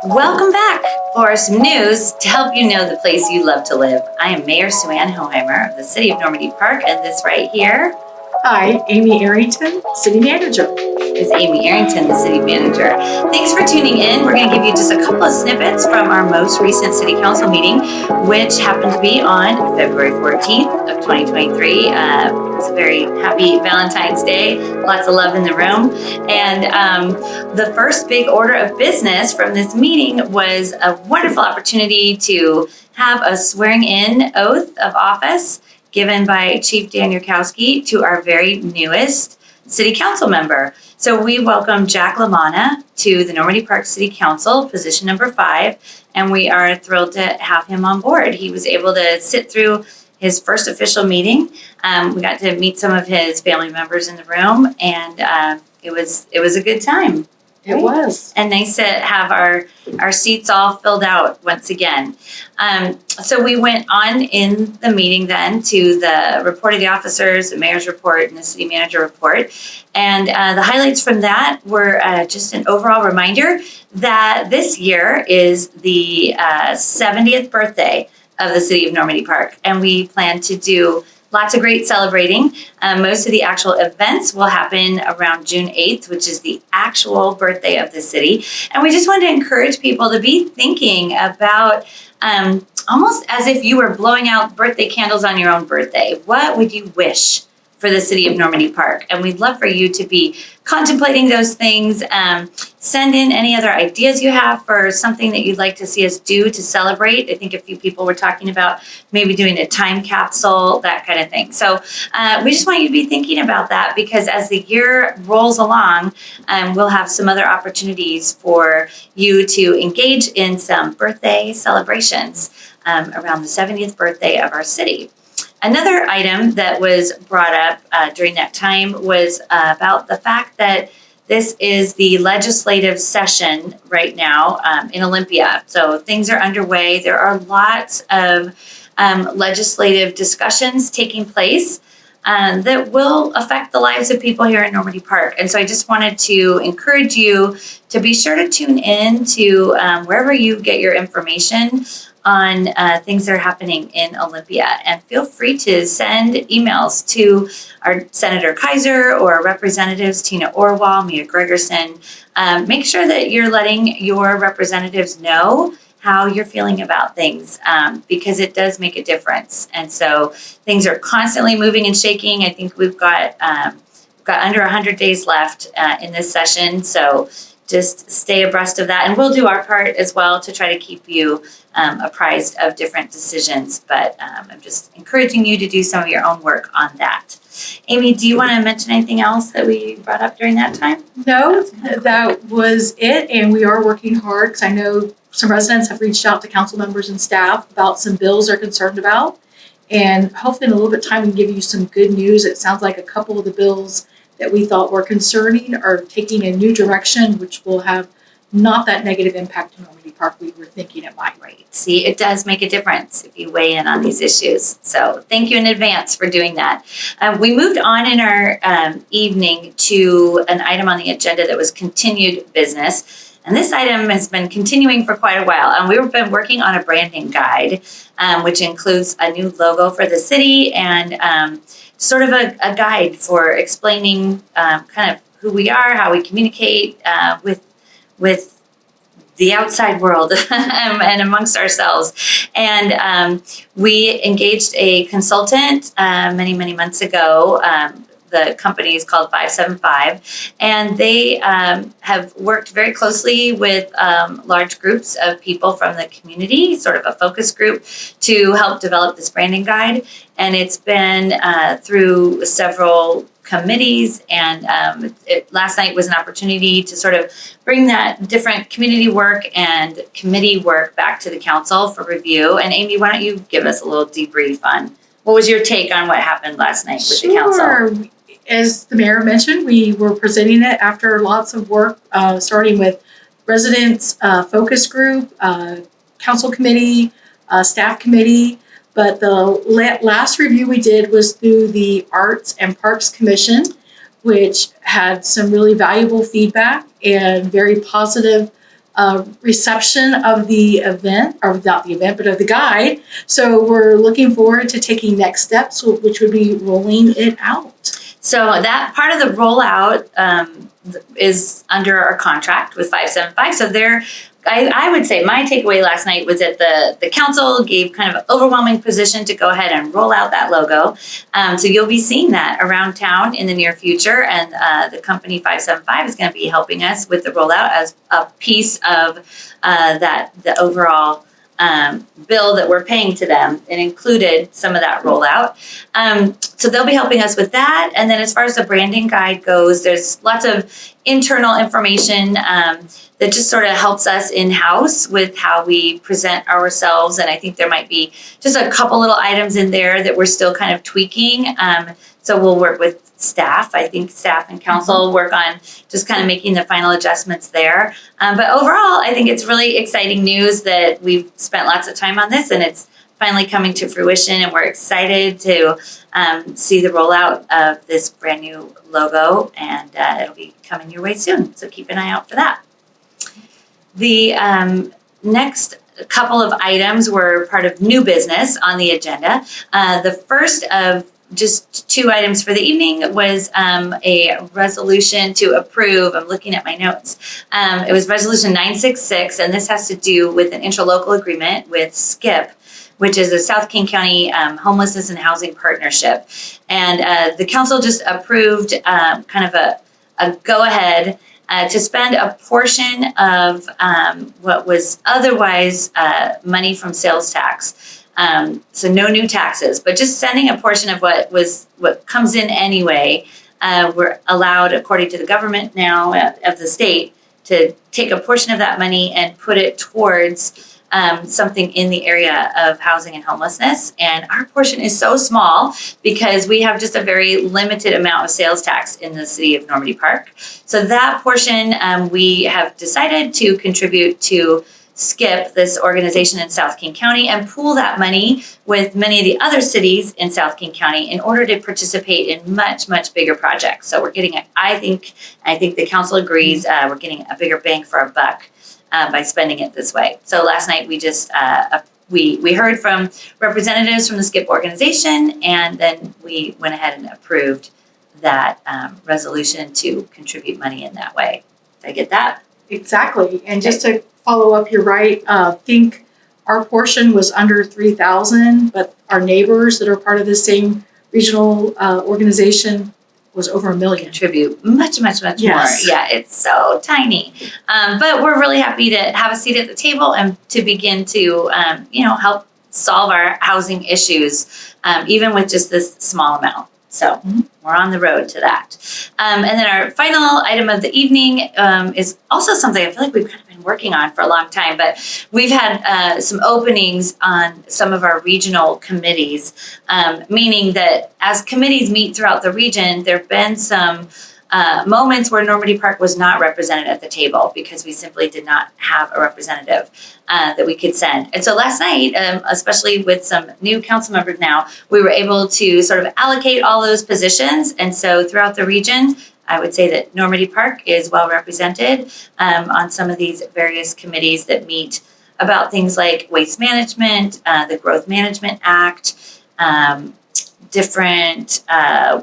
Welcome back for some news to help you know the place you love to live. I am Mayor Sue Ann Hohimer of the City of Normandy Park, and this right here Hi, Amy Arrington, City Manager. is Amy Arrington, the City Manager. Thanks for tuning in. We're going to give you just a couple of snippets from our most recent City Council meeting, which happened to be on February 14th of 2023. It's a very happy Valentine's Day. Lots of love in the room. And the first big order of business from this meeting was a wonderful opportunity to have a swearing-in oath of office given by Chief Dan Yurkowski to our very newest City Council member. So we welcome Jack LaManna to the Normandy Park City Council, position number 5, and we are thrilled to have him on board. He was able to sit through his first official meeting. We got to meet some of his family members in the room, and it was a good time. It was. And nice to have our seats all filled out once again. So we went on in the meeting then to the report of the officers, the mayor's report, and the city manager report. And the highlights from that were just an overall reminder that this year is the 70th birthday of the city of Normandy Park. And we plan to do lots of great celebrating. Most of the actual events will happen around June 8th, which is the actual birthday of the city. And we just wanted to encourage people to be thinking about almost as if you were blowing out birthday candles on your own birthday. What would you wish for the city of Normandy Park? And we'd love for you to be contemplating those things. Send in any other ideas you have for something that you'd like to see us do to celebrate. I think a few people were talking about maybe doing a time capsule, that kind of thing. So we just want you to be thinking about that, because as the year rolls along, we'll have some other opportunities for you to engage in some birthday celebrations around the 70th birthday of our city. Another item that was brought up during that time was about the fact that this is the legislative session right now in Olympia. So things are underway. There are lots of legislative discussions taking place that will affect the lives of people here in Normandy Park. And so I just wanted to encourage you to be sure to tune in to wherever you get your information on things that are happening in Olympia. And feel free to send emails to our Senator Kaiser or representatives Tina Orwell, Mia Gregerson. Make sure that you're letting your representatives know how you're feeling about things, because it does make a difference. And so things are constantly moving and shaking. I think we've got under 100 days left in this session. So just stay abreast of that. And we'll do our part as well to try to keep you apprised of different decisions. But I'm just encouraging you to do some of your own work on that. Amy, do you want to mention anything else that we brought up during that time? No, that was it. And we are working hard, because I know some residents have reached out to council members and staff about some bills they're concerned about. And hopefully in a little bit of time we can give you some good news. It sounds like a couple of the bills that we thought were concerning are taking a new direction, which will have not that negative impact on Normandy Park we were thinking it might. Right. See, it does make a difference if you weigh in on these issues. So thank you in advance for doing that. We moved on in our evening to an item on the agenda that was continued business. And this item has been continuing for quite a while. And we've been working on a branding guide, which includes a new logo for the city and sort of a guide for explaining kind of who we are, how we communicate with the outside world and amongst ourselves. And we engaged a consultant many months ago. The company is called 575, and they have worked very closely with large groups of people from the community, sort of a focus group, to help develop this branding guide. And it's been through several committees, and last night was an opportunity to sort of bring that different community work and committee work back to the council for review. And Amy, why don't you give us a little debrief on what was your take on what happened last night with the council? As the mayor mentioned, we were presenting it after lots of work, starting with residents, focus group, council committee, staff committee. But the last review we did was through the Arts and Parks Commission, which had some really valuable feedback and very positive reception of the event, or not the event, but of the guide. So we're looking forward to taking next steps, which would be rolling it out. So that part of the rollout is under our contract with 575. So I would say my takeaway last night was that the council gave kind of an overwhelming position to go ahead and roll out that logo. So you'll be seeing that around town in the near future. And the company 575 is going to be helping us with the rollout as a piece of the overall bill that we're paying to them. It included some of that rollout. So they'll be helping us with that. And then as far as the branding guide goes, there's lots of internal information that just sort of helps us in-house with how we present ourselves. And I think there might be just a couple little items in there that we're still kind of tweaking. So we'll work with staff. I think staff and council work on just kind of making the final adjustments there. But overall, I think it's really exciting news that we've spent lots of time on this and it's finally coming to fruition, and we're excited to see the rollout of this brand new logo, and it'll be coming your way soon. So keep an eye out for that. The next couple of items were part of new business on the agenda. The first of just 2 items for the evening was a resolution to approve. I'm looking at my notes. It was resolution 966, and this has to do with an interlocal agreement with SKIP, which is the South King County Homelessness and Housing Partnership. And the council just approved kind of a go-ahead to spend a portion of what was otherwise money from sales tax. So no new taxes, but just sending a portion of what comes in anyway. We're allowed, according to the government now of the state, to take a portion of that money and put it towards something in the area of housing and homelessness. And our portion is so small because we have just a very limited amount of sales tax in the city of Normandy Park. So that portion we have decided to contribute to SKIP, this organization in South King County, and pool that money with many of the other cities in South King County in order to participate in much, much bigger projects. So we're getting, I think the council agrees, we're getting a bigger bang for our buck by spending it this way. So last night we just, we heard from representatives from the SKIP organization, and then we went ahead and approved that resolution to contribute money in that way. Did I get that? Exactly. And just to follow up, you're right. I think our portion was under 3,000, but our neighbors that are part of the same regional organization was over $1 million. Contribute much Yes. more. Yeah, it's so tiny. But we're really happy to have a seat at the table and to begin to, help solve our housing issues, even with just this small amount. So we're on the road to that. And then our final item of the evening is also something I feel like we've kind of been working on for a long time, but we've had some openings on some of our regional committees, meaning that as committees meet throughout the region, there have been some moments where Normandy Park was not represented at the table because we simply did not have a representative that we could send. And so last night, especially with some new council members now, we were able to sort of allocate all those positions. And so throughout the region, I would say that Normandy Park is well represented on some of these various committees that meet about things like waste management, the Growth Management Act, different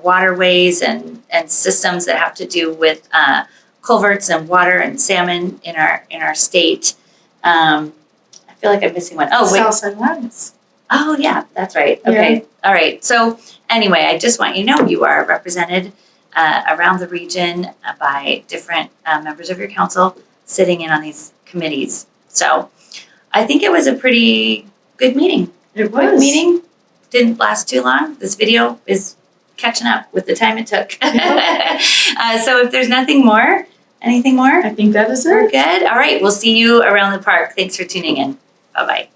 waterways and systems that have to do with culverts and water and salmon in our state. I feel like I'm missing one. Oh, wait. Southside Alliance. Oh, yeah, that's right. Okay. Yeah. All right. So anyway, I just want you to know you are represented around the region by different members of your council sitting in on these committees. So I think it was a pretty good meeting. It Quick was. meeting. Didn't last too long. This video is catching up with the time it took. So if there's anything more? I think that is it. We're good. All right. We'll see you around the park. Thanks for tuning in. Bye-bye.